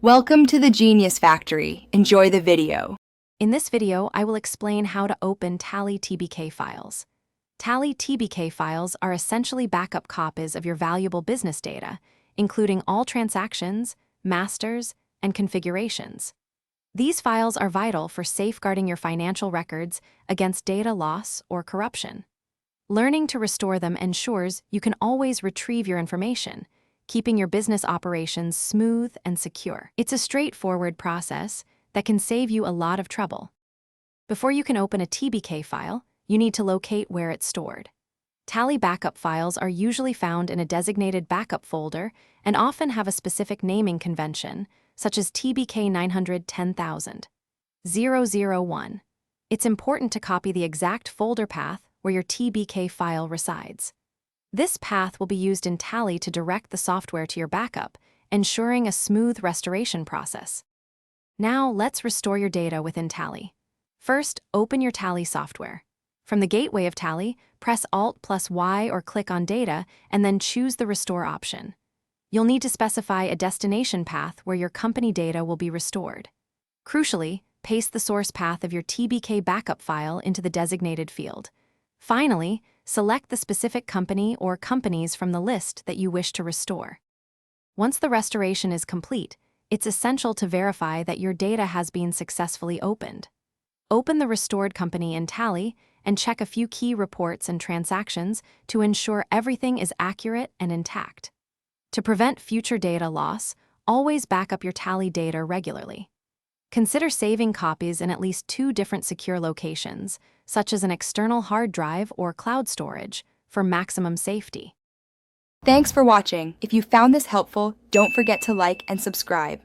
Welcome to the Genius Factory. Enjoy the video. In this video, I will explain how to open Tally TBK files. Tally TBK files are essentially backup copies of your valuable business data, including all transactions, masters, and configurations. These files are vital for safeguarding your financial records against data loss or corruption. Learning to restore them ensures you can always retrieve your information, keeping your business operations smooth and secure. It's a straightforward process that can save you a lot of trouble. Before you can open a TBK file, you need to locate where it's stored. Tally backup files are usually found in a designated backup folder and often have a specific naming convention, such as TBK 910,000. It's important to copy the exact folder path where your TBK file resides. This path will be used in Tally to direct the software to your backup, ensuring a smooth restoration process. Now, let's restore your data within Tally. First, open your Tally software. From the gateway of Tally, press Alt+Y or click on Data, and then choose the Restore option. You'll need to specify a destination path where your company data will be restored. Crucially, paste the source path of your TBK backup file into the designated field. Finally, select the specific company or companies from the list that you wish to restore. Once the restoration is complete, it's essential to verify that your data has been successfully opened. Open the restored company in Tally and check a few key reports and transactions to ensure everything is accurate and intact. To prevent future data loss, always back up your Tally data regularly. Consider saving copies in at least 2 different secure locations, such as an external hard drive or cloud storage, for maximum safety. Thanks for watching. If you found this helpful, don't forget to like and subscribe.